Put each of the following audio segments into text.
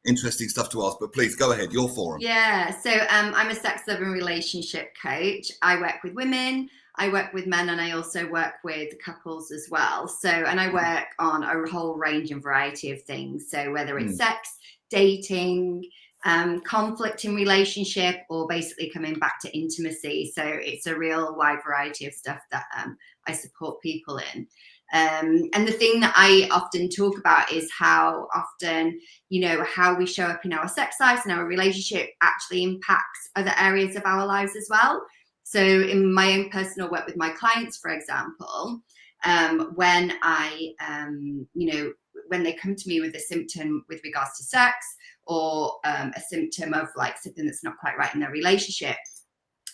interesting stuff to ask, but please go ahead, your forum. Yeah, so I'm a sex, love, and relationship coach. I work with women, I work with men, and I also work with couples as well. So, and I work on a whole range and variety of things. So, whether it's sex, dating, conflict in relationship, or basically coming back to intimacy. So, it's a real wide variety of stuff that I support people in. And the thing that I often talk about is how often, how we show up in our sex lives and our relationship actually impacts other areas of our lives as well. So in my own personal work with my clients, for example, when I, when they come to me with a symptom with regards to sex, or a symptom of like something that's not quite right in their relationship,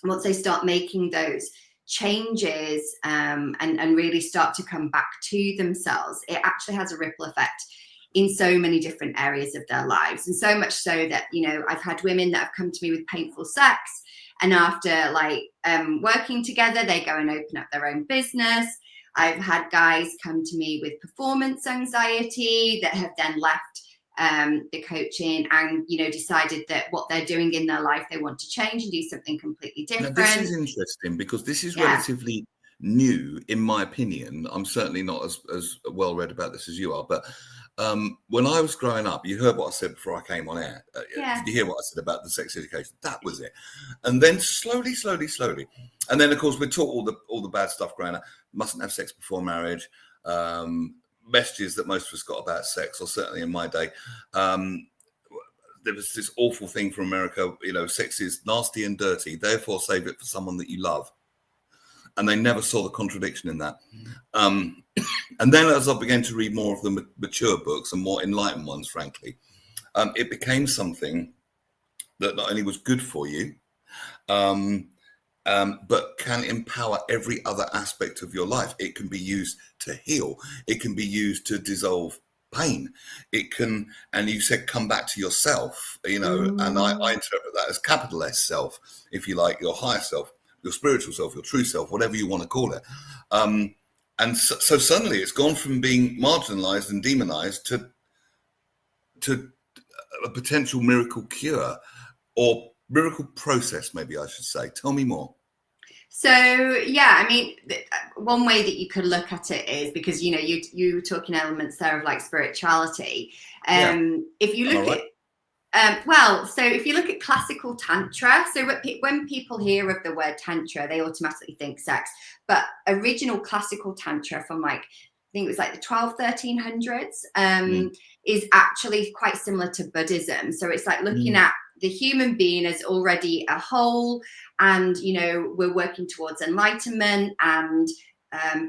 once they start making those changes and really start to come back to themselves, it actually has a ripple effect in so many different areas of their lives. And so much so that, I've had women that have come to me with painful sex, and after working together, they go and open up their own business. I've had guys come to me with performance anxiety that have then left the coaching and decided that what they're doing in their life, they want to change and do something completely different. Now, this is interesting because this is relatively new, in my opinion. I'm certainly not as well read about this as you are, but when I was growing up, you heard what I said before I came on air. Did you hear what I said about the sex education? That was it. And then slowly, and then of course we're taught all the bad stuff growing up. Mustn't have sex before marriage. Messages that most of us got about sex, or certainly in my day. There was this awful thing from America, sex is nasty and dirty, therefore save it for someone that you love. And they never saw the contradiction in that. And then as I began to read more of the mature books and more enlightened ones, frankly, it became something that not only was good for you, but can empower every other aspect of your life. It can be used to heal. It can be used to dissolve pain. It can, and you said come back to yourself, and I interpret that as capital S self, if you like, your higher self, your spiritual self, your true self, whatever you want to call it. And so suddenly it's gone from being marginalized and demonized to a potential miracle cure, or miracle process, maybe I should say. Tell me more. So, yeah, I mean, one way that you could look at it is because, you were talking elements there of like spirituality. If you look so if you look at classical tantra, so when people hear of the word tantra, they automatically think sex. But original classical tantra from I think it was like the 1300s, is actually quite similar to Buddhism. So it's like looking at the human being as already a whole, and we're working towards enlightenment, and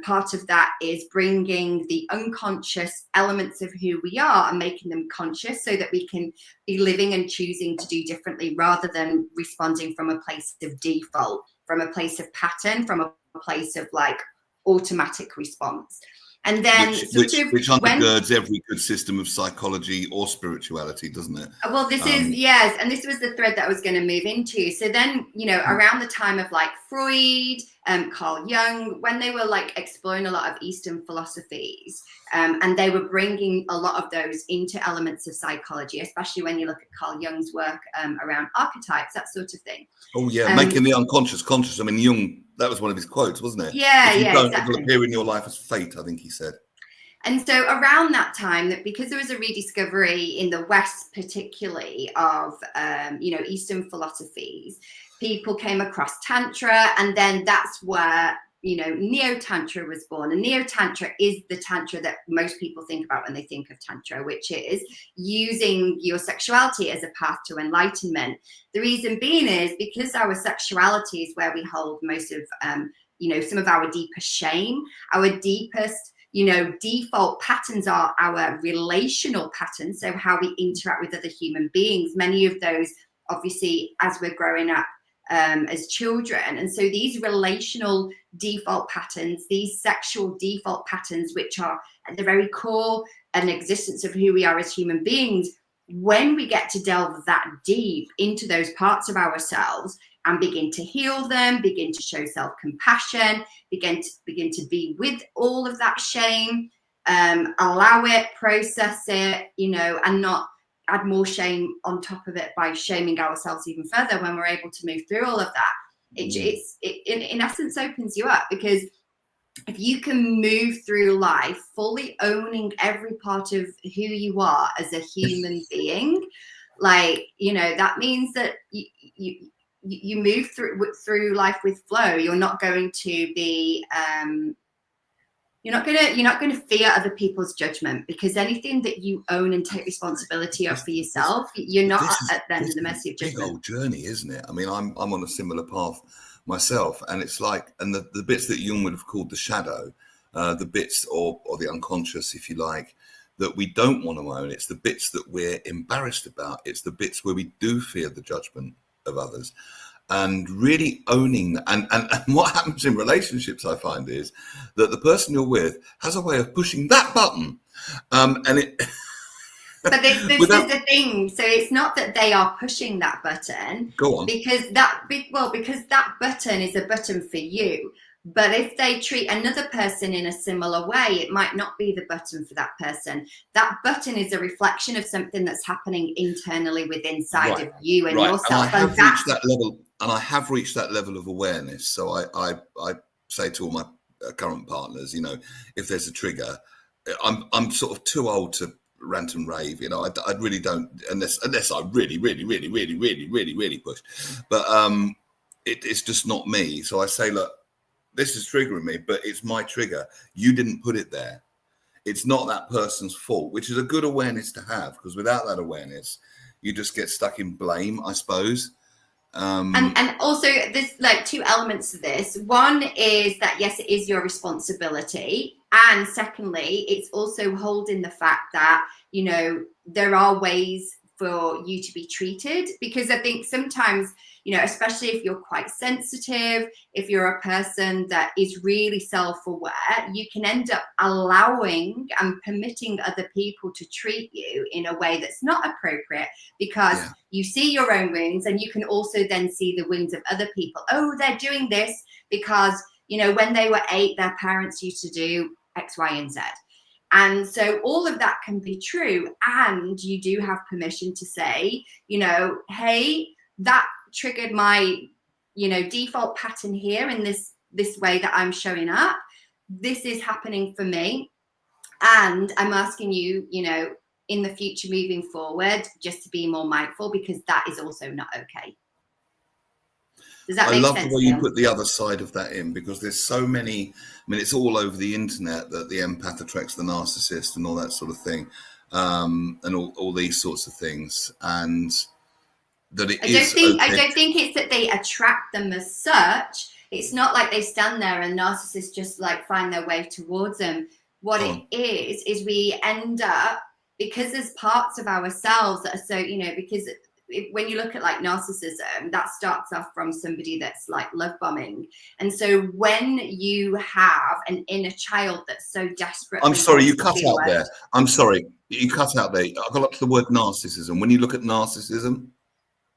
part of that is bringing the unconscious elements of who we are and making them conscious, so that we can be living and choosing to do differently, rather than responding from a place of default, from a place of pattern, from a place of like automatic response. And then which undergirds every good system of psychology or spirituality, doesn't it? Well, this is, yes, and this was the thread that I was going to move into. So then, around the time of like Freud, Carl Jung, when they were like exploring a lot of Eastern philosophies, and they were bringing a lot of those into elements of psychology, especially when you look at Carl Jung's work around archetypes, that sort of thing. Oh yeah, making the unconscious conscious. I mean, Jung, that was one of his quotes, wasn't it? Yeah, if you don't, exactly. It will appear in your life as fate, I think he said. And so around that time, that because there was a rediscovery in the West, particularly of, Eastern philosophies, people came across Tantra, and then that's where, Neo-Tantra was born. And Neo-Tantra is the Tantra that most people think about when they think of Tantra, which is using your sexuality as a path to enlightenment. The reason being is because our sexuality is where we hold most of, some of our deepest shame, our deepest default patterns are our relational patterns. So how we interact with other human beings, many of those, obviously, as we're growing up as children. And so these relational default patterns, these sexual default patterns, which are at the very core and existence of who we are as human beings, when we get to delve that deep into those parts of ourselves and begin to heal them, begin to show self-compassion, begin to be with all of that shame, allow it, process it, and not add more shame on top of it by shaming ourselves even further when we're able to move through all of that. It in essence opens you up, because if you can move through life fully owning every part of who you are as a human being, like, you know, that means that you move through life with flow. You're not going to be you're not going to fear other people's judgment, because anything that you own and take responsibility of for yourself, you're not at the mercy of judgment. Big old journey, isn't it? I mean, I'm on a similar path myself, and it's like, and the bits that Jung would have called the shadow, the bits or the unconscious, if you like, that we don't want to own. It's the bits that we're embarrassed about. It's the bits where we do fear the judgment of others. And really owning, and what happens in relationships, I find, is that the person you're with has a way of pushing that button, and it. But this is the thing. So it's not that they are pushing that button. Go on. Because that button is a button for you. But if they treat another person in a similar way, it might not be the button for that person. That button is a reflection of something that's happening internally inside of you and yourself. And I have reached that level, and I have reached that level of awareness. So I say to all my current partners, you know, if there's a trigger, I'm sort of too old to rant and rave, you know. I really don't, unless I really push. But it's just not me. So I say, look, this is triggering me, but it's my trigger. You didn't put it there. It's not that person's fault, which is a good awareness to have, because without that awareness, you just get stuck in blame, I suppose. And also, there's like two elements to this. One is that, yes, it is your responsibility. And secondly, it's also holding the fact that, you know, there are ways for you to be treated, because I think sometimes, you know, especially if you're quite sensitive, if you're a person that is really self-aware, you can end up allowing and permitting other people to treat you in a way that's not appropriate, because you see your own wounds, and you can also then see the wounds of other people. Oh, they're doing this because, you know, when they were 8, their parents used to do X, Y, and Z. And so all of that can be true. And you do have permission to say, you know, hey, that triggered my, you know, default pattern here in this way that I'm showing up. This is happening for me. And I'm asking you, you know, in the future moving forward, just to be more mindful, because that is also not okay. Does that make sense? I love the way you put the other side of that in, because there's so many, I mean, it's all over the internet that the empath attracts the narcissist and all that sort of thing, and all these sorts of things. And that I don't think it's that they attract them as such. It's not like they stand there and narcissists just like find their way towards them. What it is we end up, because there's parts of ourselves that are so, you know, because when you look at like narcissism, that starts off from somebody that's like love bombing. And so when you have an inner child that's so desperate. I'm sorry, you cut out there. I'm sorry, you cut out there. I got up to the word narcissism. When you look at narcissism.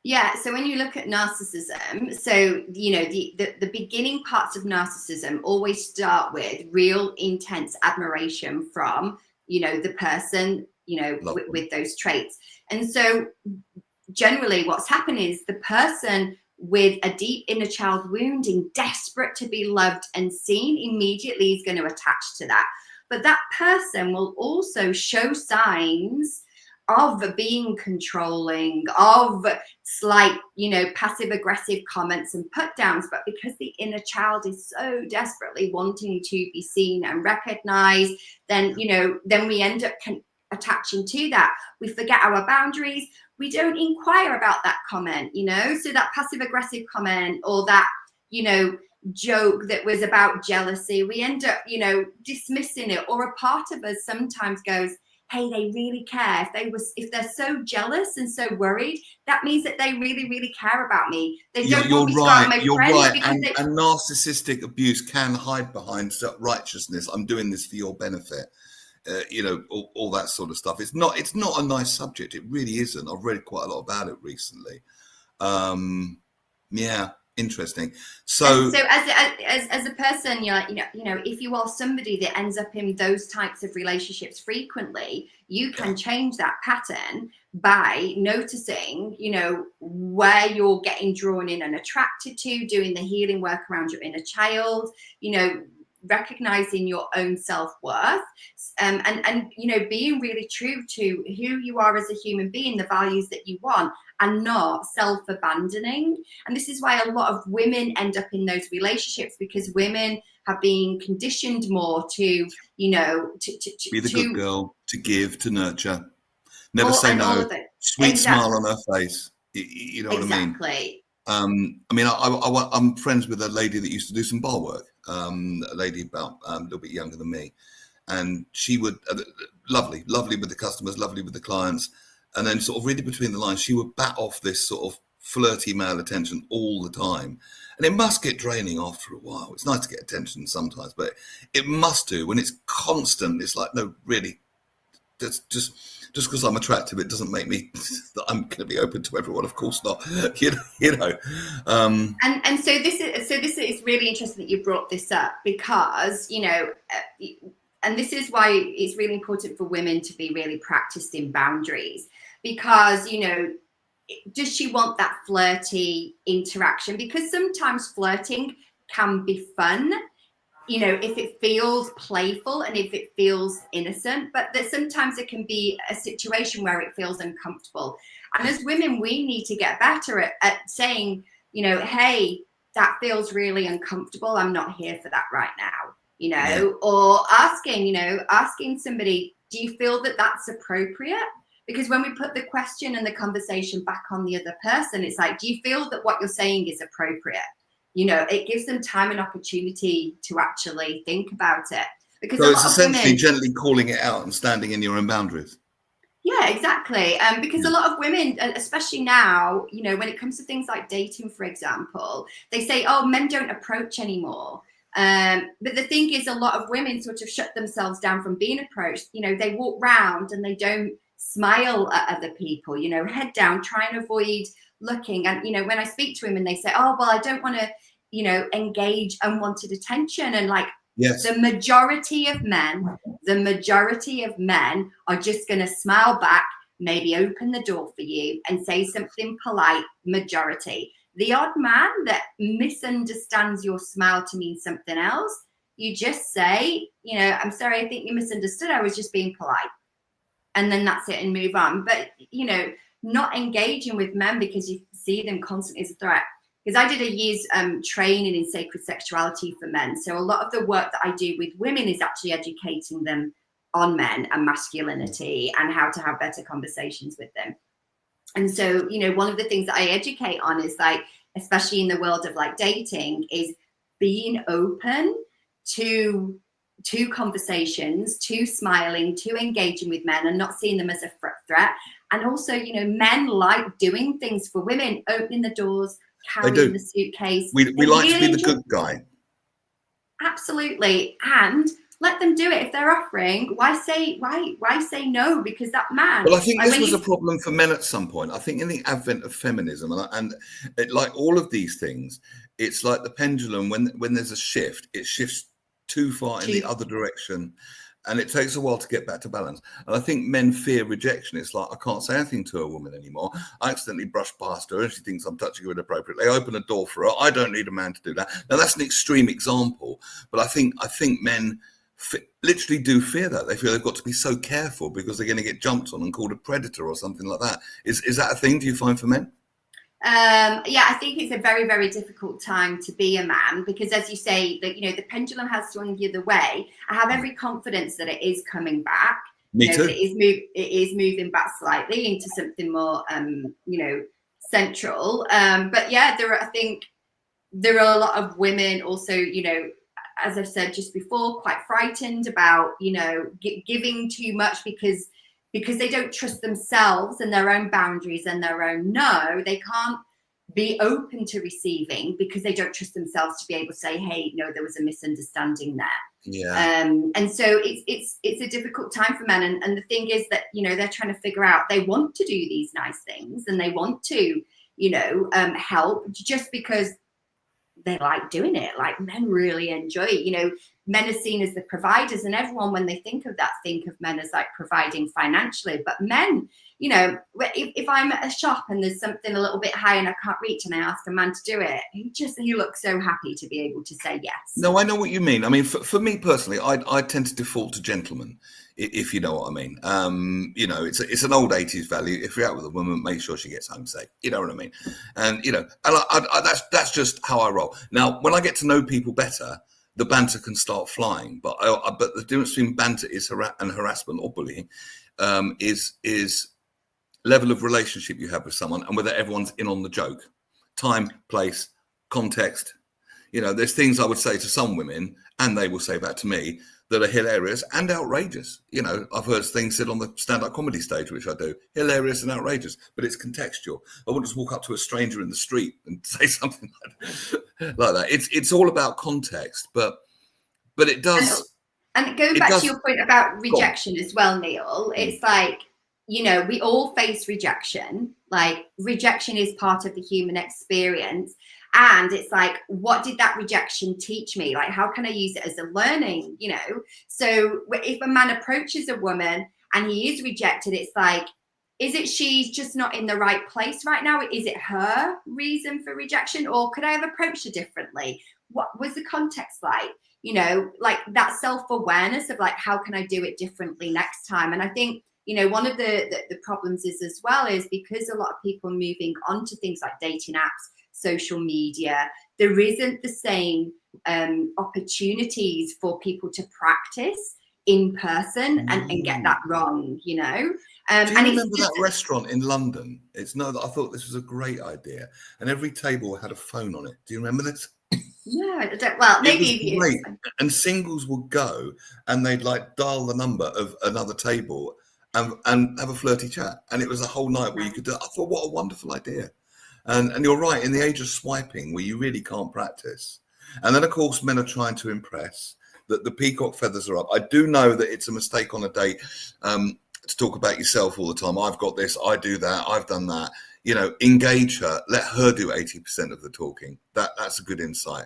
Yeah, so when you look at narcissism, so, you know, the beginning parts of narcissism always start with real intense admiration from, you know, the person, you know, with those traits. And so generally what's happened is the person with a deep inner child wounding, desperate to be loved and seen, immediately is going to attach to that. But that person will also show signs of being controlling, of slight, you know, passive aggressive comments and put downs. But because the inner child is so desperately wanting to be seen and recognized, then, you know, then we end up attaching to that. We forget our boundaries. We don't inquire about that comment, you know, so that passive aggressive comment or that, you know, joke that was about jealousy, we end up, you know, dismissing it. Or a part of us sometimes goes, hey, they really care. If they're so jealous and so worried, that means that they really, really care about me. They don't want me to go out with my friends. And narcissistic abuse can hide behind righteousness. I'm doing this for your benefit. You know, all that sort of stuff. It's not a nice subject. It really isn't. I've read quite a lot about it recently. Yeah, Interesting. And So so as a person, you're like, if you are somebody that ends up in those types of relationships frequently, you can change that pattern by noticing, where you're getting drawn in and attracted to, doing the healing work around your inner child, recognizing your own self-worth, and being really true to who you are as a human being, the values that you want, and not self-abandoning. And this is why a lot of women end up in those relationships, because women have been conditioned more to be the good girl, to give, to nurture, never all, say and all no, of it. sweet smile on her face. You know what I mean? Exactly. I'm friends with a lady that used to do some bar work, a lady about a little bit younger than me. And she would, lovely with the customers, lovely with the clients. And then sort of reading between the lines, she would bat off this sort of flirty male attention all the time. And it must get draining after a while. It's nice to get attention sometimes, but it must do. When it's constant, it's like, no, really, just because I'm attractive, it doesn't make me that I'm going to be open to everyone. Of course not. And so this is really interesting that you brought this up, because and this is why it's really important for women to be really practiced in boundaries, because does she want that flirty interaction? Because sometimes flirting can be fun, if it feels playful and if it feels innocent, but that sometimes it can be a situation where it feels uncomfortable. And as women, we need to get better at saying, hey, that feels really uncomfortable. I'm not here for that right now, or asking somebody, do you feel that that's appropriate? Because when we put the question and the conversation back on the other person, it's like, do you feel that what you're saying is appropriate? It gives them time and opportunity to actually think about it. Because so it's essentially gently calling it out and standing in your own boundaries. Yeah, exactly. Because a lot of women, especially now, when it comes to things like dating, for example, they say, oh, men don't approach anymore. But the thing is, a lot of women sort of shut themselves down from being approached. They walk round and they don't smile at other people, head down, try and avoid looking. And, when I speak to women, they say, oh, well, I don't want to, engage unwanted attention. And like, yes, the majority of men are just going to smile back, maybe open the door for you and say something polite. Majority. The odd man that misunderstands your smile to mean something else, you just say, I'm sorry, I think you misunderstood. I was just being polite. And then that's it, and move on. But, not engaging with men because you see them constantly as a threat. Because I did a year's training in sacred sexuality for men. So a lot of the work that I do with women is actually educating them on men and masculinity and how to have better conversations with them. And so, one of the things that I educate on is like, especially in the world of like dating, is being open to conversations, to smiling, to engaging with men and not seeing them as a threat. And also, men like doing things for women, opening the doors, carrying the suitcase. We like to be the good guy. Absolutely. And let them do it. If they're offering, why say no? Because that man. Well, I think this was a problem for men at some point. I think in the advent of feminism and like all of these things, it's like the pendulum. When there's a shift, it shifts too far in the other direction, and it takes a while to get back to balance. And I think men fear rejection. It's like, I can't say anything to a woman anymore. I accidentally brush past her and she thinks I'm touching her inappropriately. I open a door for her. I don't need a man to do that. Now that's an extreme example, but I think men literally do fear that. They feel they've got to be so careful because they're going to get jumped on and called a predator or something like that. Is that a thing, do you find, for men? Yeah, I think it's a very, very difficult time to be a man because, as you say, that the pendulum has swung the other way. I have every confidence that it is coming back. Me too. That it is moving back slightly into something more, central. But yeah, I think there are a lot of women also, as I've said just before, quite frightened about, giving too much because they don't trust themselves and their own boundaries and their own no. They can't be open to receiving because they don't trust themselves to be able to say, hey, no, there was a misunderstanding there. Yeah. And so it's a difficult time for men. And the thing is that, they're trying to figure out, they want to do these nice things and they want to, help, just because they like doing it. Like men really enjoy it. You know, men are seen as the providers, and everyone, when they think of that, think of men as like providing financially. But men, you know, if I'm at a shop and there's something a little bit high and I can't reach and I ask a man to do it, he looks so happy to be able to say yes. No, I know what you mean. I mean, for me personally, I tend to default to gentlemen, if you know what I mean. You know, it's an old 80s value. If you're out with a woman, make sure she gets home safe. You know what I mean? And, you know, and that's just how I roll. Now, when I get to know people better, the banter can start flying. But the difference between banter and harassment or bullying is level of relationship you have with someone and whether everyone's in on the joke. Time, place, context. You know, there's things I would say to some women, and they will say back to me, that are hilarious and outrageous. You know, I've heard things said on the stand-up comedy stage, which I do, hilarious and outrageous, but it's contextual. I wouldn't just walk up to a stranger in the street and say something like that. It's all about context, but it does. And going back to your point about rejection as well, Neil, it's like, you know, we all face rejection. Like, rejection is part of the human experience. And it's like, what did that rejection teach me? Like, how can I use it as a learning, you know? So if a man approaches a woman and he is rejected, it's like, is it she's just not in the right place right now? Is it her reason for rejection? Or could I have approached her differently? What was the context like? You know, like that self-awareness of like, how can I do it differently next time? And I think, you know, one of the problems is as well is because a lot of people are moving on to things like dating apps, social media, there isn't the same opportunities for people to practice in person and get that wrong, you know. Do you and remember that restaurant in London? I thought this was a great idea, and every table had a phone on it. Do you remember this? No, I don't. Well, maybe great. And singles would go and they'd like dial the number of another table and have a flirty chat, and it was a whole night where you could do it. I thought, what a wonderful idea. And you're right, in the age of swiping where you really can't practice. And then, of course, men are trying to impress, that the peacock feathers are up. I do know that it's a mistake on a date to talk about yourself all the time. I've got this, I do that, I've done that. You know, engage her, let her do 80% of the talking. That's a good insight,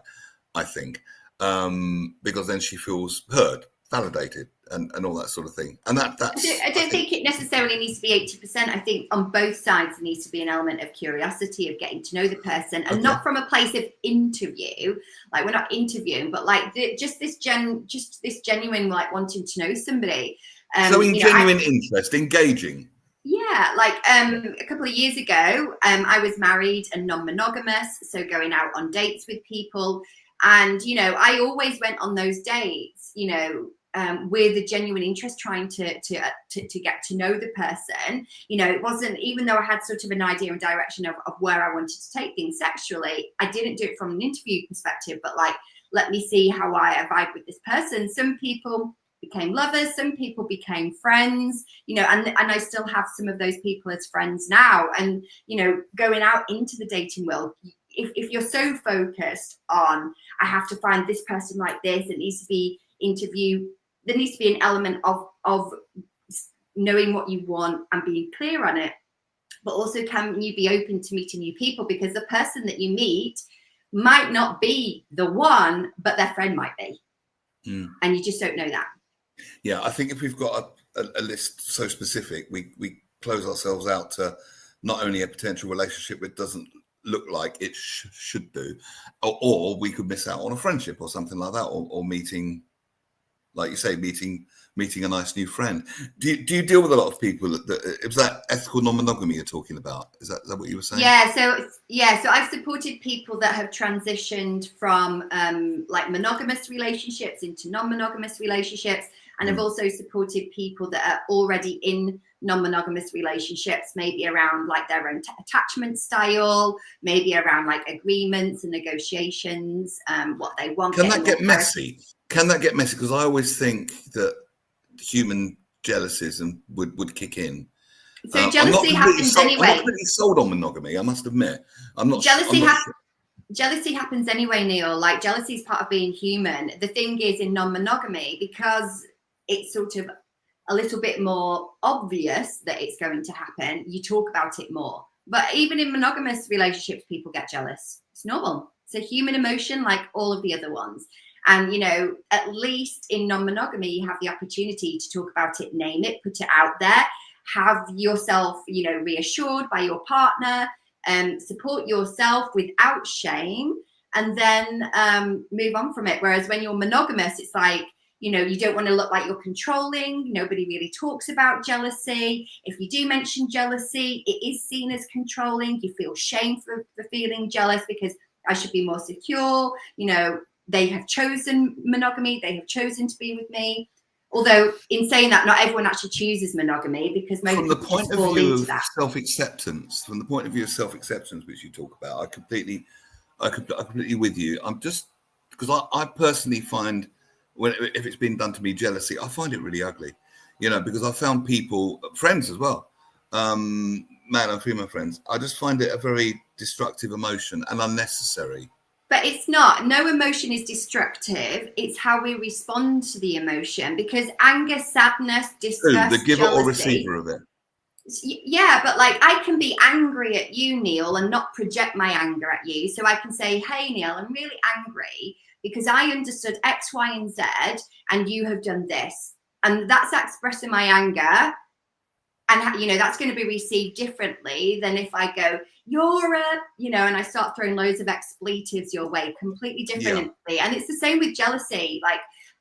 I think, because then she feels heard, validated, and all that sort of thing. And I don't think it necessarily needs to be 80%. I think on both sides there needs to be an element of curiosity, of getting to know the person, and not from a place of interview. Like, we're not interviewing, but like just this genuine like wanting to know somebody. So in genuine interest, engaging. Yeah, like a couple of years ago, I was married and non-monogamous, so going out on dates with people. And, you know, I always went on those dates, you know, with a genuine interest, trying to get to know the person. You know, it wasn't, even though I had sort of an idea and direction of where I wanted to take things sexually, I didn't do it from an interview perspective, but like, let me see how I vibe with this person. Some people became lovers, some people became friends, you know, and I still have some of those people as friends now. And, you know, going out into the dating world, if you're so focused on, I have to find this person like this, it needs to be interview, there needs to be an element of knowing what you want and being clear on it. But also, can you be open to meeting new people? Because the person that you meet might not be the one, but their friend might be. And you just don't know that. Yeah, I think if we've got a list so specific, we close ourselves out to not only a potential relationship it doesn't look like it should do, or we could miss out on a friendship or something like that, or meeting, like you say, meeting a nice new friend. Do you deal with a lot of people that is that ethical non-monogamy you're talking about? Is that what you were saying? So I've supported people that have transitioned from like monogamous relationships into non-monogamous relationships, and I've also supported people that are already in non-monogamous relationships, maybe around like their own attachment style, maybe around like agreements and negotiations, what they want. Can that get messy? Because I always think that human jealousies would kick in. So jealousy happens anyway. I'm not really sold on monogamy, I must admit. Jealousy happens anyway, Neil. Like, jealousy is part of being human. The thing is, in non-monogamy, because it's sort of a little bit more obvious that it's going to happen, you talk about it more. But even in monogamous relationships, people get jealous. It's normal. It's a human emotion like all of the other ones. And, you know, at least in non-monogamy, you have the opportunity to talk about it, name it, put it out there, have yourself, you know, reassured by your partner, support yourself without shame, and then move on from it. Whereas when you're monogamous, it's like, you know, you don't want to look like you're controlling. Nobody really talks about jealousy. If you do mention jealousy, it is seen as controlling. You feel shame for feeling jealous because I should be more secure. You know, they have chosen monogamy. They have chosen to be with me. Although in saying that, not everyone actually chooses monogamy, because most from the people point just of fall view into of that. self-acceptance, which you talk about, I completely with you. I'm just, because I personally find, if it's been done to me, jealousy, I find it really ugly, you know, because I found people, friends as well, man and female friends, I just find it a very destructive emotion and unnecessary. But it's not. No emotion is destructive. It's how we respond to the emotion. Because anger, sadness, Who, disgust, the giver or jealousy. receiver of it? Yeah, but like I can be angry at you, Neil, and not project my anger at you. So I can say, hey, Neil, I'm really angry because I understood X, Y, and Z, and you have done this. And that's expressing my anger. And, you know, that's going to be received differently than if I go, you're a, you know, and I start throwing loads of expletives your way, completely differently. Yeah. And it's the same with jealousy. Like,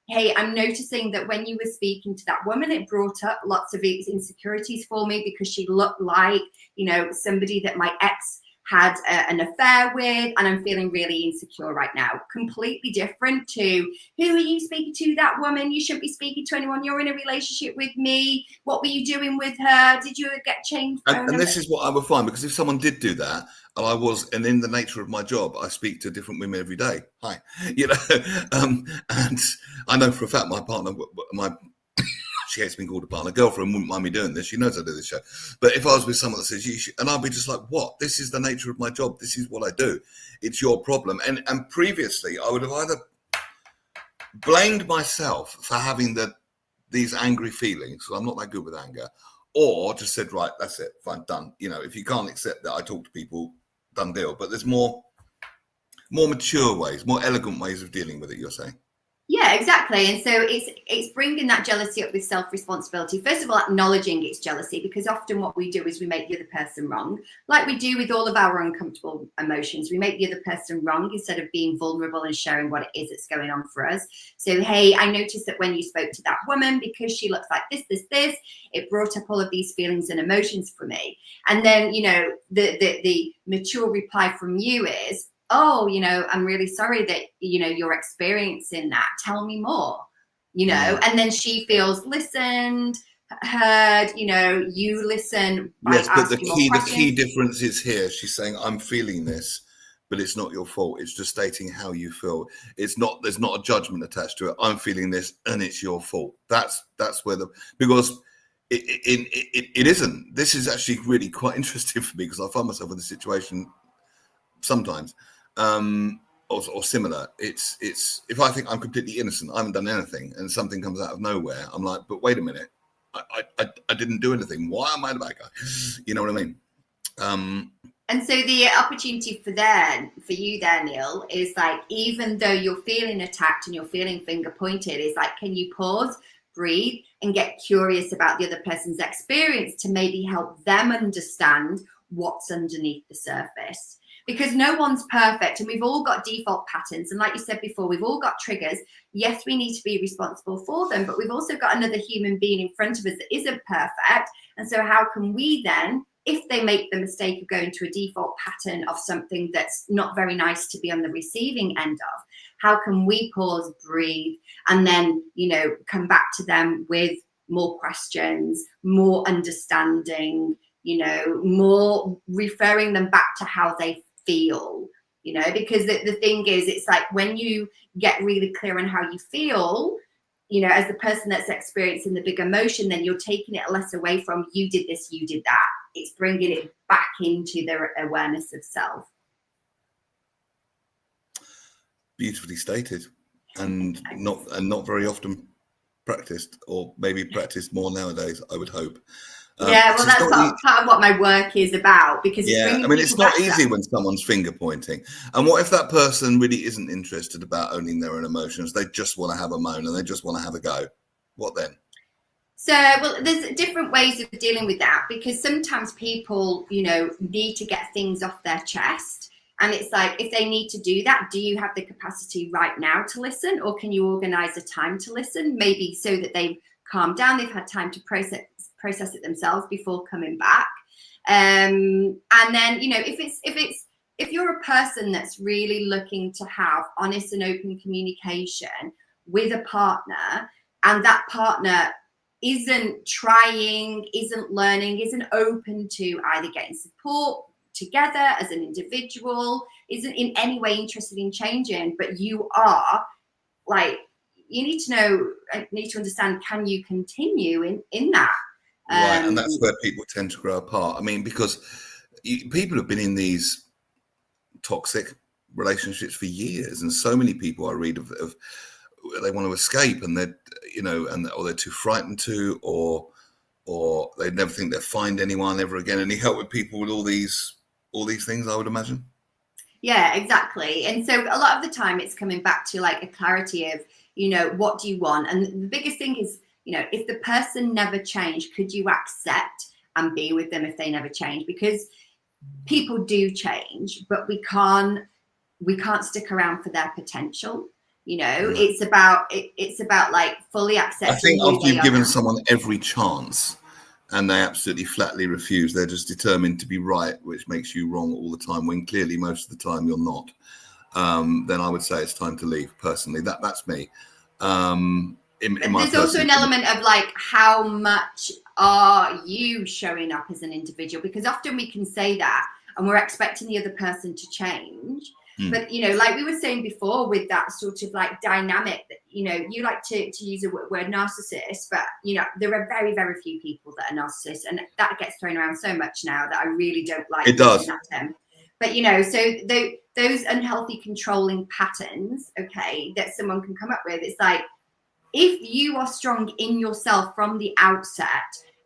hey, I'm noticing that when you were speaking to that woman, it brought up lots of insecurities for me because she looked like, you know, somebody that my ex had an affair with, and I'm feeling really insecure right now. Completely different to, who are you speaking to, that woman? You shouldn't be speaking to anyone. You're in a relationship with me. What were you doing with her? Did you get changed? And this is what I would find, because if someone did do that, and in the nature of my job, I speak to different women every day. Hi, you know, and I know for a fact my partner, she hates being called a partner. Girlfriend wouldn't mind me doing this. She knows I do this show. But if I was with someone that says, you should, and I'll be just like, what? This is the nature of my job. This is what I do. It's your problem. And previously, I would have either blamed myself for having these angry feelings, so I'm not that good with anger, or just said, right, that's it, fine, done. You know, if you can't accept that I talk to people, done deal. But there's more mature ways, more elegant ways of dealing with it, you're saying? Yeah, exactly. And so it's bringing that jealousy up with self-responsibility. First of all, acknowledging it's jealousy, because often what we do is we make the other person wrong, like we do with all of our uncomfortable emotions. We make the other person wrong instead of being vulnerable and sharing what it is that's going on for us. So, hey, I noticed that when you spoke to that woman, because she looks like this, it brought up all of these feelings and emotions for me. And then, you know, the mature reply from you is, oh, you know, I'm really sorry that, you know, you're experiencing that. Tell me more, you know, and then she feels listened, heard, you know, you listen by asking more questions. The key difference is here. She's saying, I'm feeling this, but it's not your fault. It's just stating how you feel. There's not a judgment attached to it. I'm feeling this and it's your fault. That's where because it isn't. This is actually really quite interesting for me, because I find myself in this situation sometimes. Or similar. It's if I think I'm completely innocent, I haven't done anything, and something comes out of nowhere, I'm like, but wait a minute, I didn't do anything. Why am I the bad guy? You know what I mean? And so the opportunity for you there, Neil, is like, even though you're feeling attacked and you're feeling finger pointed, is like, can you pause, breathe, and get curious about the other person's experience to maybe help them understand what's underneath the surface? Because no one's perfect, and we've all got default patterns. And like you said before, we've all got triggers. Yes, we need to be responsible for them, but we've also got another human being in front of us that isn't perfect. And so how can we then, if they make the mistake of going to a default pattern of something that's not very nice to be on the receiving end of, how can we pause, breathe, and then, you know, come back to them with more questions, more understanding, you know, more referring them back to how they feel, you know, because the thing is, it's like when you get really clear on how you feel, you know, as the person that's experiencing the big emotion, then you're taking it less away from you did this, you did that. It's bringing it back into their awareness of self. Beautifully stated, and not very often practiced, or maybe practiced more nowadays, I would hope. Yeah, well, So it's that's not part of what my work is about, because it's yeah, I bringing mean, people it's not back to that. easy when someone's finger pointing. And what if that person really isn't interested about owning their own emotions? They just want to have a moan and they just want to have a go. What then? So, well, there's different ways of dealing with that, because sometimes people, need to get things off their chest. And it's like, if they need to do that, do you have the capacity right now to listen, or can you organize a time to listen? Maybe so that they've calmed down, they've had time to process it themselves before coming back. And then, if you're a person that's really looking to have honest and open communication with a partner, and that partner isn't trying, isn't learning, isn't open to either getting support together as an individual, isn't in any way interested in changing, but you are, like, you need to understand, can you continue in that? Right. And that's where people tend to grow apart. I mean, because people have been in these toxic relationships for years. And so many people I read of they want to escape and they're, or they're too frightened to, or they never think they'll find anyone ever again. And you help with people with all these things, I would imagine. Yeah, exactly. And so a lot of the time it's coming back to like a clarity of, what do you want? And the biggest thing is, if the person never changed, could you accept and be with them if they never change? Because people do change, but we can't stick around for their potential. It's about like fully I accepting think who after they you've are given now. someone every chance and they absolutely flatly refuse, they're just determined to be right, which makes you wrong all the time, when clearly most of the time you're not. Then I would say it's time to leave. Personally, that's me. In my There's also personal an opinion. element of like, how much are you showing up as an individual? Because often we can say that and we're expecting the other person to change. But like we were saying before, with that sort of like dynamic that you like to use a word narcissist, but there are very, very few people that are narcissists, and that gets thrown around so much now that I really don't like It using does. that term. But so those unhealthy controlling patterns, okay, that someone can come up with, it's like, if you are strong in yourself from the outset,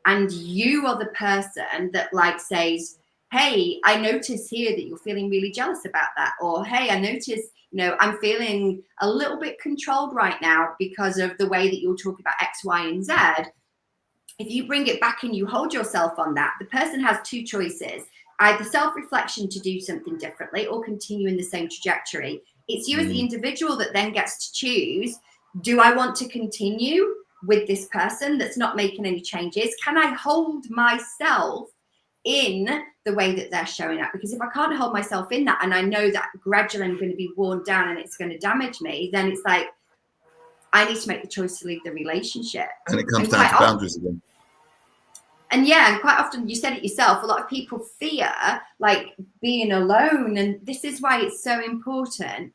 and you are the person that like says, hey, I notice here that you're feeling really jealous about that, or hey, I notice I'm feeling a little bit controlled right now because of the way that you're talking about X, Y, and Z. If you bring it back and you hold yourself on that, the person has two choices: either self-reflection to do something differently, or continue in the same trajectory. It's you as the individual that then gets to choose, do I want to continue with this person that's not making any changes? Can I hold myself in the way that they're showing up? Because if I can't hold myself in that, and I know that gradually I'm going to be worn down and it's going to damage me, then it's like, I need to make the choice to leave the relationship. And it comes And down quite to often, boundaries again. and quite often, you said it yourself, a lot of people fear like being alone. And this is why it's so important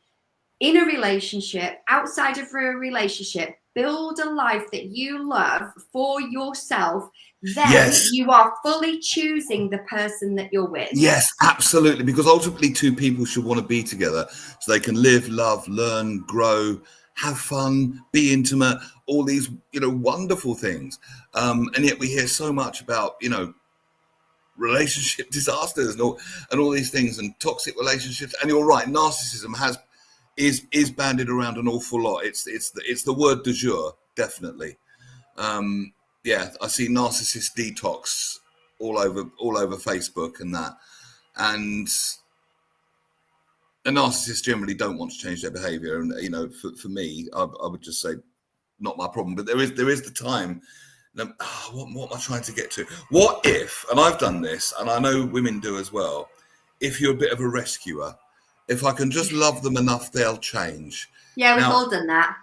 in a relationship, outside of a relationship, build a life that you love for yourself. Then Yes. you are fully choosing the person that you're with. Yes, absolutely. Because ultimately, two people should want to be together so they can live, love, learn, grow, have fun, be intimate, all these, wonderful things. And yet we hear so much about, relationship disasters and all these things, and toxic relationships. And you're right, narcissism is bandied around an awful lot. It's the word du jour, definitely. I see narcissist detox all over Facebook and that. And narcissists generally don't want to change their behavior. And for me, I would just say, not my problem. But there is the time. What am I trying to get to? What if, and I've done this, and I know women do as well, if you're a bit of a rescuer, if I can just love them enough, they'll change. Yeah, we've Now, all done that.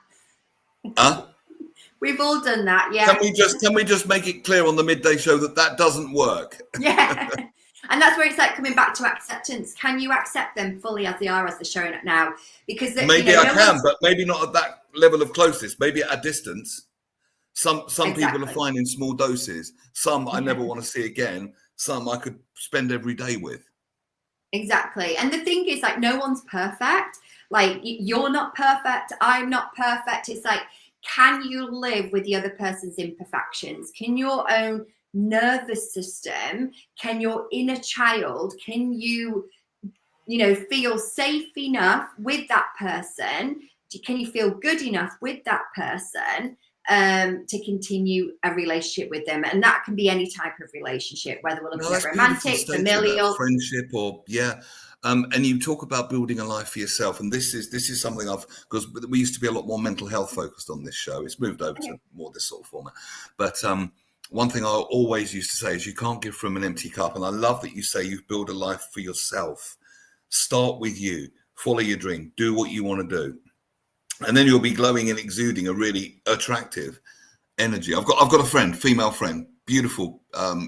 We've all done that. Yeah. Can we just make it clear on the Midday Show that doesn't work? Yeah. And that's where it's like coming back to acceptance. Can you accept them fully as they are, as they're showing up now? Because Maybe I can, but maybe not at that level of closeness. Maybe at a distance. Some people are fine in small doses. Some I never want to see again. Some I could spend every day with. Exactly. And the thing is, like, no one's perfect. Like, you're not perfect. I'm not perfect. It's like, can you live with the other person's imperfections? Can your own nervous system, can your inner child, can you feel safe enough with that person? Can you feel good enough with that person to continue a relationship with them? And that can be any type of relationship, whether we're looking at Beautifully romantic, stated, that familial. friendship, or and you talk about building a life for yourself, and this is something because we used to be a lot more mental health focused on this show. It's moved over to more this sort of format, but one thing I always used to say is you can't give from an empty cup, and I love that you say you build a life for yourself. Start with you, follow your dream, do what you want to do, and then you'll be glowing and exuding a really attractive energy. I've got a friend, female friend, beautiful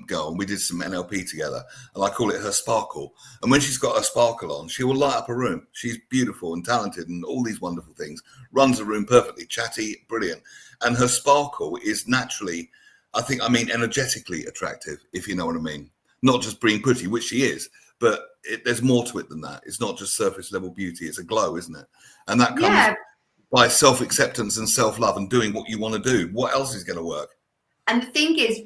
girl, and we did some NLP together, and I call it her sparkle. And when she's got her sparkle on, she will light up a room. She's beautiful and talented and all these wonderful things, runs a room perfectly, chatty, brilliant. And her sparkle is naturally, energetically attractive, if you know what I mean. Not just being pretty, which she is, but there's more to it than that. It's not just surface level beauty, it's a glow, isn't it? And that comes by self-acceptance and self-love and doing what you want to do. What else is going to work? And the thing is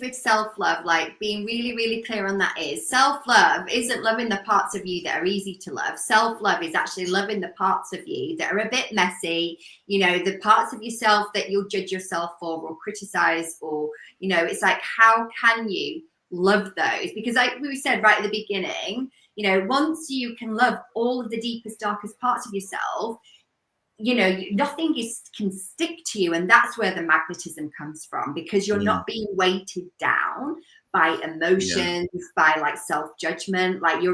with self-love, like being really, really clear on that, is self-love isn't loving the parts of you that are easy to love. Self-love is actually loving the parts of you that are a bit messy, the parts of yourself that you'll judge yourself for or criticize, or, it's like, how can you love those? Because like we said right at the beginning, once you can love all of the deepest, darkest parts of yourself, nothing can stick to you. And that's where the magnetism comes from, because you're not being weighted down by emotions, by like self-judgment. Like you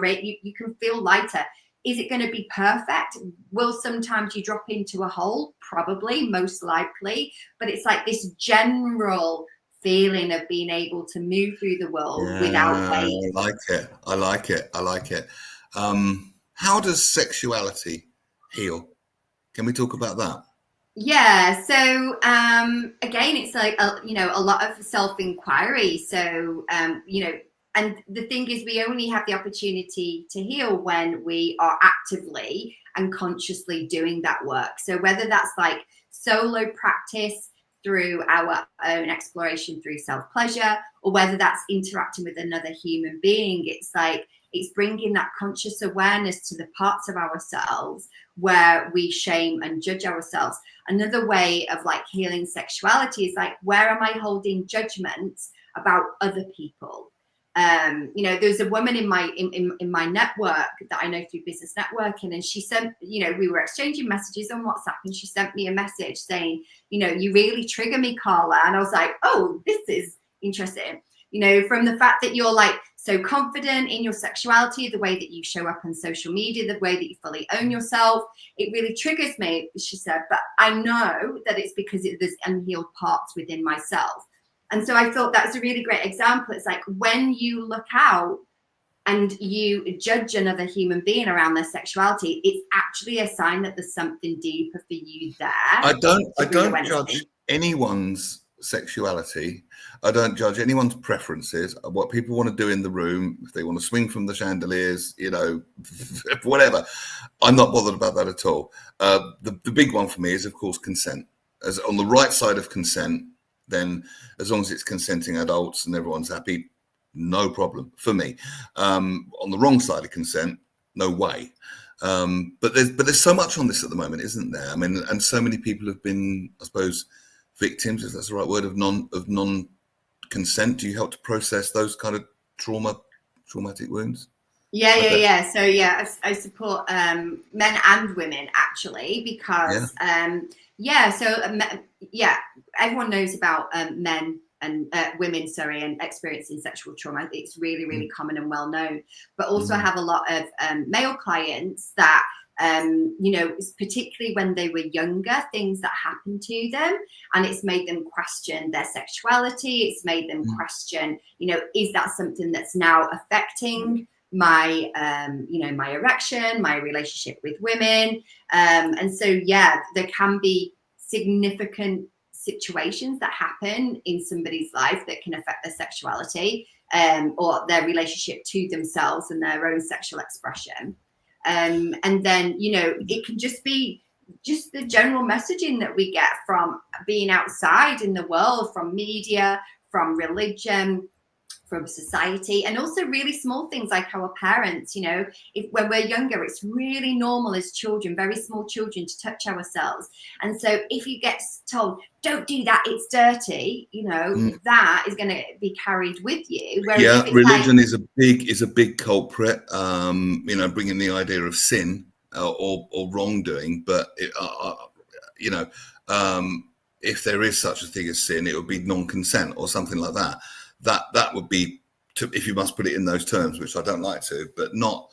can feel lighter. Is it going to be perfect? Will sometimes you drop into a hole? Probably, most likely. But it's like this general feeling of being able to move through the world without weight. I like it. How does sexuality heal? Can we talk about that? Yeah. So again, it's like a lot of self-inquiry. So and the thing is, we only have the opportunity to heal when we are actively and consciously doing that work. So whether that's like solo practice through our own exploration through self-pleasure, or whether that's interacting with another human being, it's bringing that conscious awareness to the parts of ourselves where we shame and judge ourselves. Another way of like healing sexuality is like, where am I holding judgments about other people? There's a woman in my network that I know through business networking, and she sent, we were exchanging messages on WhatsApp, and she sent me a message saying, you really trigger me, Carla. And I was like, oh, this is interesting. From the fact that you're like so confident in your sexuality, the way that you show up on social media, the way that you fully own yourself, it really triggers me, she said. But I know that it's because there's unhealed parts within myself. And so I thought that's a really great example. It's like when you look out and you judge another human being around their sexuality, it's actually a sign that there's something deeper for you there. I don't judge anyone's sexuality. I don't judge anyone's preferences, what people want to do in the room, if they want to swing from the chandeliers, whatever. I'm not bothered about that at all. The big one for me is, of course, consent. As on the right side of consent, then as long as it's consenting adults and everyone's happy, no problem for me. On the wrong side of consent, no way. But there's so much on this at the moment, isn't there? I mean, and so many people have been, I suppose, victims, if that's the right word, of non-consent. Do you help to process those kind of traumatic wounds? Yeah. So I support men and women, actually, because everyone knows about men and women, and experiencing sexual trauma. It's really, really common and well known. But also I have a lot of male clients that particularly when they were younger, things that happened to them, and it's made them question their sexuality. It's made them question, is that something that's now affecting my my erection, my relationship with women? And so there can be significant situations that happen in somebody's life that can affect their sexuality or their relationship to themselves and their own sexual expression. And then it can just be the general messaging that we get from being outside in the world, from media, from religion, from society, and also really small things like our parents. You know, when we're younger, it's really normal as children, very small children, to touch ourselves. And so if you get told, don't do that, it's dirty, you know, that is going to be carried with you. Whereas if it's religion is a big culprit, you know, bringing the idea of sin or wrongdoing. But you know, if there is such a thing as sin, it would be non-consent or something like that. That would be, if you must put it in those terms, which I don't like to, but not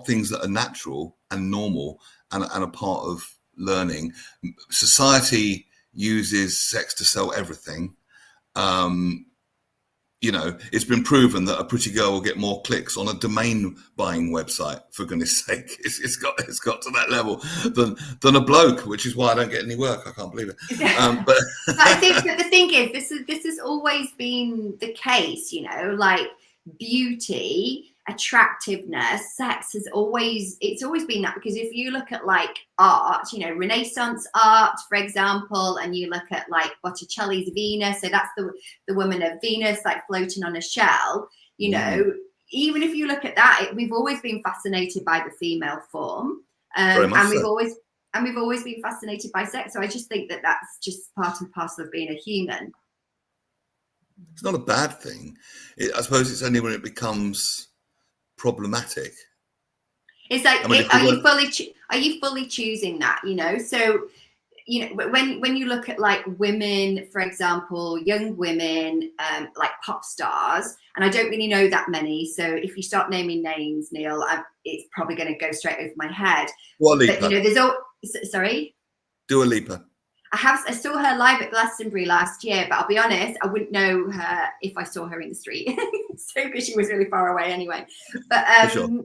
things that are natural and normal and a part of learning. Society uses sex to sell everything. You know, it's been proven that a pretty girl will get more clicks on a domain buying website, for goodness sake. It's got to that level than a bloke, which is why I don't get any work. I can't believe it. But I think that the thing is, this has always been the case, you know, like beauty, attractiveness, sex it's always been that. Because if you look at like art, you know, Renaissance art, for example, and you look at like Botticelli's Venus, so that's the woman of Venus, like floating on a shell, you know, even if you look at that, we've always been fascinated by the female form, and we've always been fascinated by sex. So I just think that that's just part and parcel of being a human. It's not a bad thing. I suppose it's only when it becomes problematic. It's like, I mean, are you fully choosing that, you know? So, you know, when you look at like women, for example, young women, like pop stars, and I don't really know that many, so if you start naming names, Neil, it's probably going to go straight over my head. Dua Lipa. But, you know, sorry? Dua Lipa. I saw her live at Glastonbury last year, but I'll be honest, I wouldn't know her if I saw her in the street. So, because she was really far away anyway. But sure.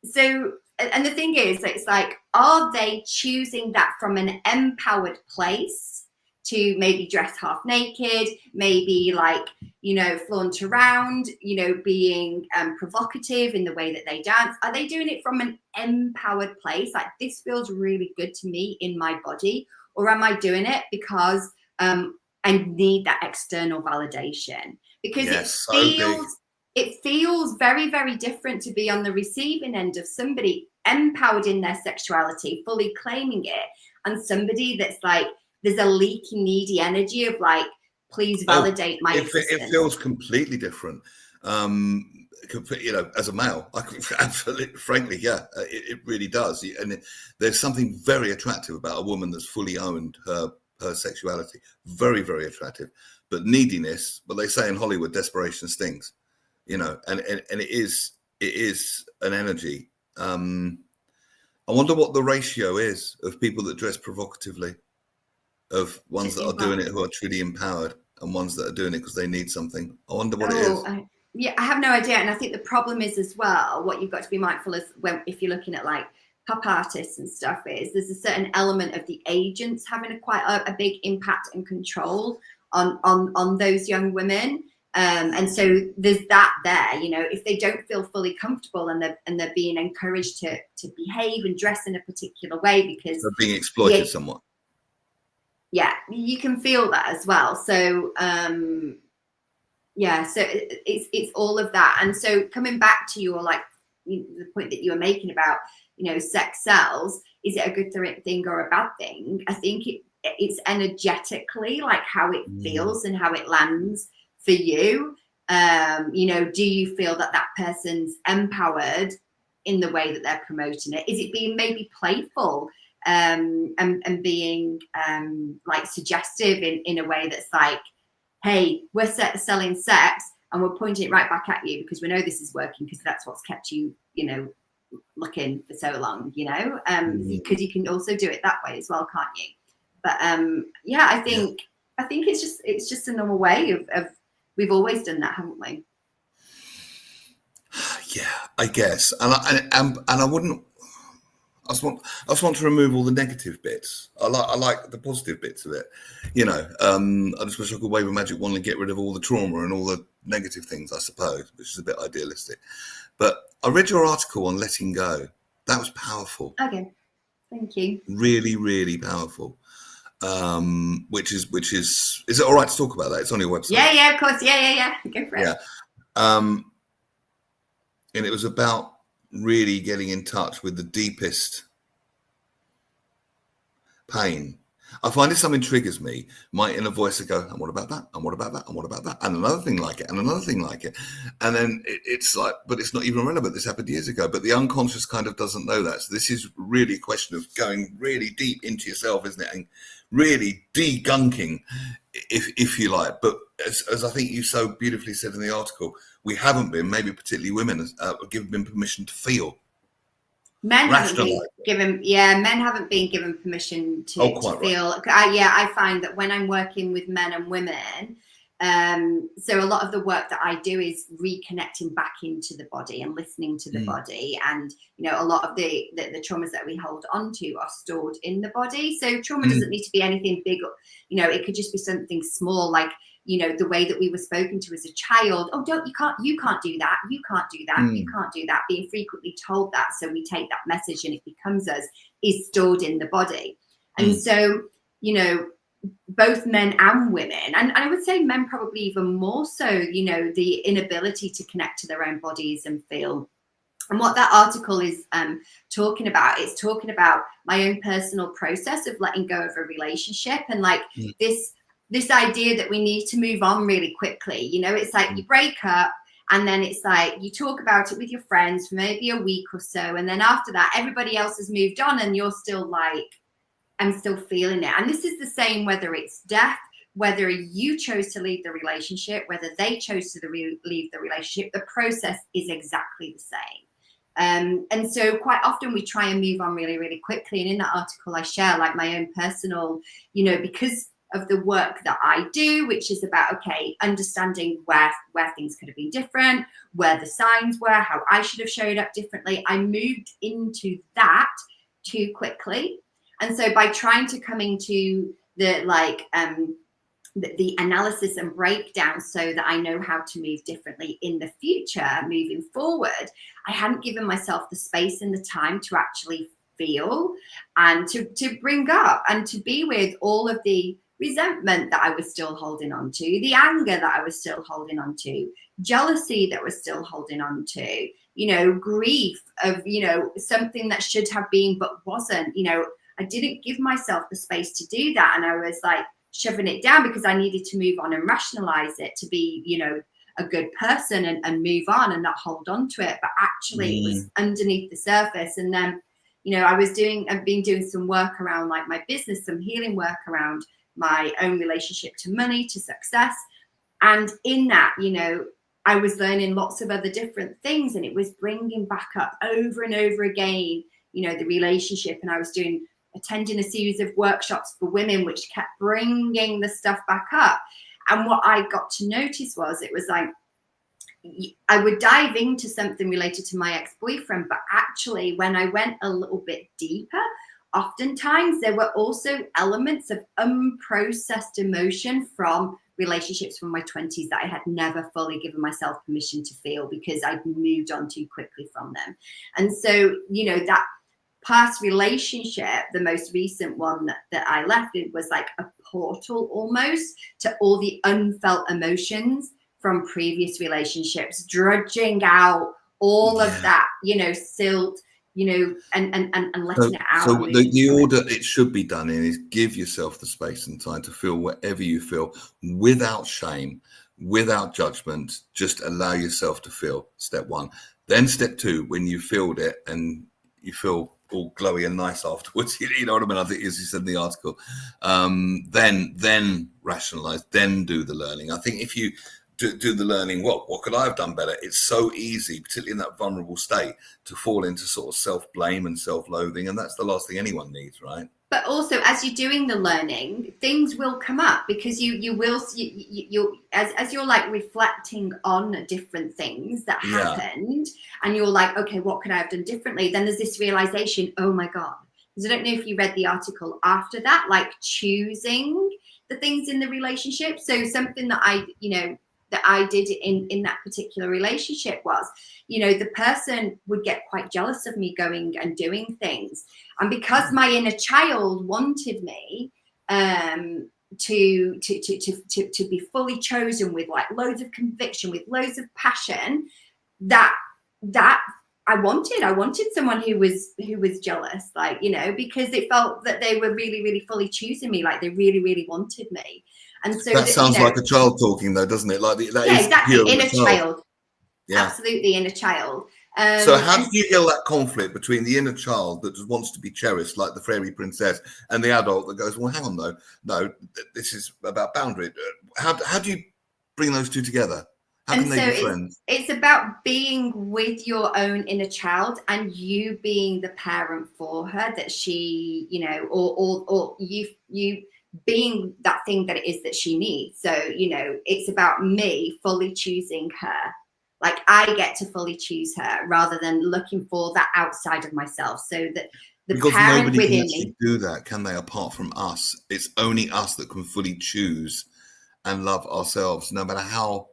So, and the thing is, it's like, are they choosing that from an empowered place to maybe dress half naked, maybe like, you know, flaunt around, you know, being provocative in the way that they dance? Are they doing it from an empowered place? Like, this feels really good to me in my body. Or am I doing it because I need that external validation? Because it feels very, very different to be on the receiving end of somebody empowered in their sexuality, fully claiming it, and somebody that's like, there's a leaky, needy energy of like, please validate my existence. It feels completely different. You know, as a male, absolutely, frankly, yeah, it really does. And there's something very attractive about a woman that's fully owned her sexuality. Very, very attractive. But neediness, but they say in Hollywood, desperation stings. You know, and it is an energy. I wonder what the ratio is of people that dress provocatively, of ones that are doing it who are truly empowered, and ones that are doing it because they need something. I wonder what it is. I have no idea. And I think the problem is as well, what you've got to be mindful of if you're looking at like pop artists and stuff, is there's a certain element of the agents having quite a big impact and control on those young women. And so there's that there, you know, if they don't feel fully comfortable and they're being encouraged to behave and dress in a particular way because they're being exploited somewhat. Yeah, you can feel that as well. So so it's all of that. And so coming back to your the point that you were making about, you know, sex sells, is it a good thing or a bad thing? I think it's energetically like how it feels and how it lands for you. You know, do you feel that person's empowered in the way that they're promoting it? Is it being maybe playful and being like suggestive in a way that's like, hey, we're selling sex and we're pointing it right back at you because we know this is working because that's what's kept you, you know, looking for so long, you know, because you can also do it that way as well, can't you? But I think it's just a normal way of we've always done that, haven't we? Yeah, I guess, and I wouldn't. I just want to remove all the negative bits. I like the positive bits of it. You know, I just wish I could wave a magic wand and get rid of all the trauma and all the negative things, I suppose, which is a bit idealistic. But I read your article on letting go. That was powerful. Okay, thank you. Really, really powerful. which is it all right to talk about that? It's on your website. Yeah, of course. Yeah. Go for it. Yeah. And it was about really getting in touch with the deepest pain. I find if something triggers me, my inner voice will go, and what about that? And what about that? And what about that? And another thing like it, and another thing like it. And then it's like, but it's not even relevant. This happened years ago. But the unconscious kind of doesn't know that. So this is really a question of going really deep into yourself, isn't it? And really degunking, if you like. But as I think you so beautifully said in the article, we haven't been, maybe particularly women, given permission to feel. Men haven't been given permission to feel. Right. I find that when I'm working with men and women, so a lot of the work that I do is reconnecting back into the body and listening to the body, and a lot of the traumas that we hold on to are stored in the body. So trauma doesn't need to be anything big, it could just be something small, like the way that we were spoken to as a child. Oh, you can't do that, you can't do that, you can't do that. Being frequently told that, so we take that message and it becomes us, is stored in the body. And so both men and women, and I would say men probably even more so, the inability to connect to their own bodies and feel. And what that article is talking about, it's talking about my own personal process of letting go of a relationship, and like this idea that we need to move on really quickly. It's like you break up, and then it's like you talk about it with your friends for maybe a week or so, and then after that everybody else has moved on and you're still like, I'm still feeling it. And this is the same whether it's death, whether you chose to leave the relationship, whether they chose to leave the relationship, the process is exactly the same. And so quite often we try and move on really, really quickly. And in that article I share like my own personal, because of the work that I do, which is about, understanding where things could have been different, where the signs were, how I should have showed up differently. I moved into that too quickly. And so by trying to come into the the analysis and breakdown so that I know how to move differently in the future, moving forward, I hadn't given myself the space and the time to actually feel and to bring up and to be with all of the resentment that I was still holding on to, the anger that I was still holding on to, jealousy that was still holding on to, grief of, something that should have been but wasn't. I didn't give myself the space to do that. And I was like shoving it down because I needed to move on and rationalize it to be, a good person and move on and not hold on to it. But actually it was underneath the surface. And then, I've been doing some work around like my business, some healing work around my own relationship to money, to success. And in that, I was learning lots of other different things, and it was bringing back up over and over again, the relationship. And I was attending a series of workshops for women, which kept bringing the stuff back up. And what I got to notice was, it was like, I would dive into something related to my ex-boyfriend, but actually when I went a little bit deeper, oftentimes there were also elements of unprocessed emotion from relationships from my 20s that I had never fully given myself permission to feel because I'd moved on too quickly from them. And so, that past relationship, the most recent one that I left, it was like a portal almost to all the unfelt emotions from previous relationships, drudging out all of that, silt, and letting it out. So the order it should be done in is give yourself the space and time to feel whatever you feel without shame, without judgment. Just allow yourself to feel, step one. Then step two, when you feel it and you feel all glowy and nice afterwards, you know what I mean? I think as you said in the article, then rationalize, then do the learning. I think if you do the learning, what could I have done better? It's so easy, particularly in that vulnerable state, to fall into sort of self-blame and self-loathing, and that's the last thing anyone needs, right? But also, as you're doing the learning, things will come up because you will as you're like reflecting on different things that happened, and you're like, okay, what could I have done differently? Then there's this realization, oh my God. Because I don't know if you read the article after that, like choosing the things in the relationship. So something that I did in that particular relationship was, the person would get quite jealous of me going and doing things. And because my inner child wanted me, to be fully chosen with like loads of conviction, with loads of passion, that I wanted someone who was jealous, like, you know, because it felt that they were really, really fully choosing me, like they really, really wanted me. And so that sounds you know, like a child talking, though, doesn't it? Like that yeah, is exactly, pure inner child. Yeah. Absolutely, inner child. So how do you heal that conflict between the inner child that just wants to be cherished, like the fairy princess, and the adult that goes, well, hang on, no, this is about boundary. How do you bring those two together? How can they be friends? It's about being with your own inner child and you being the parent for her, that she, you know, or you being that thing that it is that she needs. So, you know, it's about me fully choosing her. Like I get to fully choose her rather than looking for that outside of myself. So that because parent nobody can within actually me, do that, can they? Apart from us, it's only us that can fully choose and love ourselves, no matter how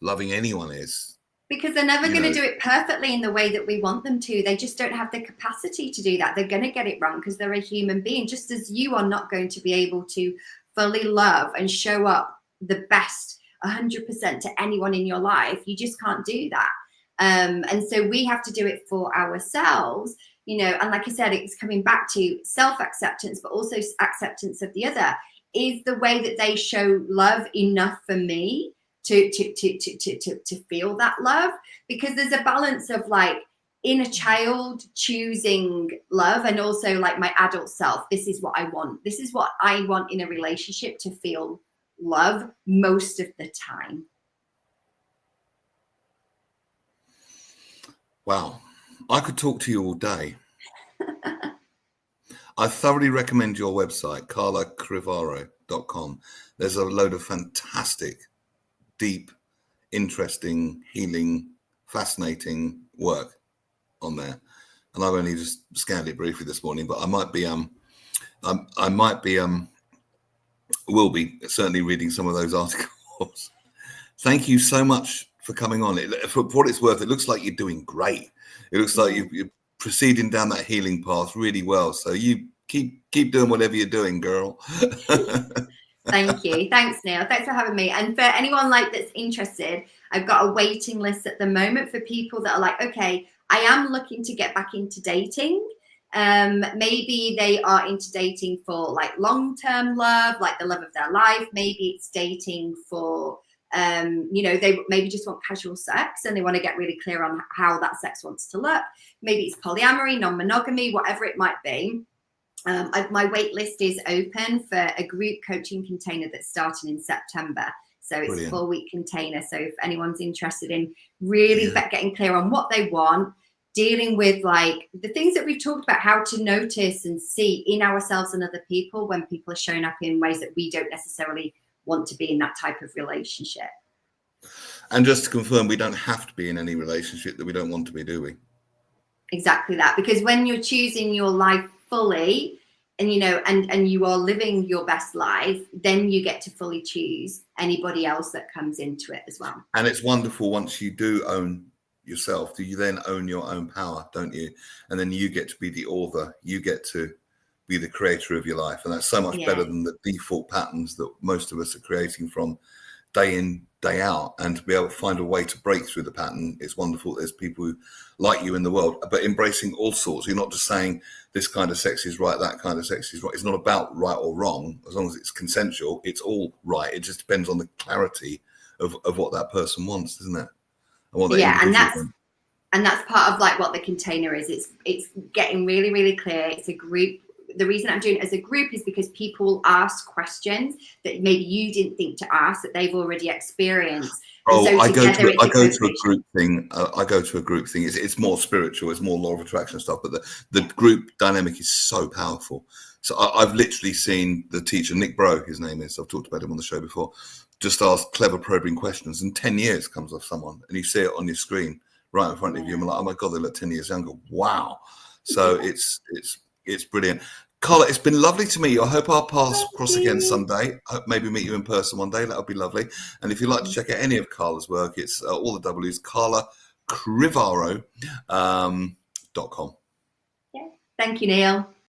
loving anyone is. because they're never You going to know, do it perfectly in the way that we want them to. They just don't have the capacity to do that. They're going to get it wrong because they're a human being, just as you are not going to be able to fully love and show up the best 100% to anyone in your life. You just can't do that. And so we have to do it for ourselves, you know. And like I said, it's coming back to self-acceptance, but also acceptance of the other. Is the way that they show love enough for me to feel that love? Because there's a balance of like inner child choosing love and also like my adult self. This is what I want. This is what I want in a relationship, to feel love most of the time. wow, I could talk to you all day. I thoroughly recommend your website, carlacrivaro.com. There's a load of fantastic, deep, interesting, healing, fascinating work on there. And I've only just scanned it briefly this morning, but I might be will be certainly reading some of those articles. Thank you so much for coming on. For what it's worth, it looks like you're doing great. It looks like you're proceeding down that healing path really well. So you keep doing whatever you're doing, girl. Thank you. Thanks, Neil. Thanks for having me. And for anyone like that's interested, I've got a waiting list at the moment for people that are like, okay, I am looking to get back into dating. Maybe they are into dating for like long-term love, like the love of their life. Maybe it's dating for you know, they maybe just want casual sex and they want to get really clear on how that sex wants to look. Maybe it's polyamory, non-monogamy, whatever it might be. My wait list is open for a group coaching container that's starting in September. So it's Brilliant. a 4-week container. So if anyone's interested in really getting clear on what they want, dealing with like the things that we've talked about, how to notice and see in ourselves and other people when people are showing up in ways that we don't necessarily want to be in that type of relationship. And just to confirm, we don't have to be in any relationship that we don't want to be, do we? Exactly that. Because when you're choosing your life fully and, you know, and you are living your best life, then you get to fully choose anybody else that comes into it as well. And it's wonderful once you do own yourself, do you then own your own power, don't you? And then you get to be the author. You get to be the creator of your life. And that's so much better than the default patterns that most of us are creating from day in, day out. And to be able to find a way to break through the pattern, it's wonderful. There's people who like you in the world, but embracing all sorts. You're not just saying this kind of sex is right, that kind of sex is right. It's not about right or wrong. As long as it's consensual, it's all right. It just depends on the clarity of what that person wants, doesn't it? And what and that's part of like what the container is. It's getting really, really clear. It's a group. The reason I'm doing it as a group is because people ask questions that maybe you didn't think to ask, that they've already experienced. And so I go to a group thing. I go to a group thing. It's more spiritual. It's more law of attraction stuff. But the group dynamic is so powerful. So I've literally seen the teacher, Nick Bro, his name is. I've talked about him on the show before. Just ask clever probing questions, and 10 years comes off someone, and you see it on your screen right in front of you. And I'm like, oh my god, they look 10 years younger. Wow. So it's brilliant. Carla, it's been lovely to meet you. I hope our paths cross again someday. I hope maybe meet you in person one day. That would be lovely. And if you'd like to check out any of Carla's work, it's all the W's, carlacrivaro.com. Yeah. Thank you, Neil.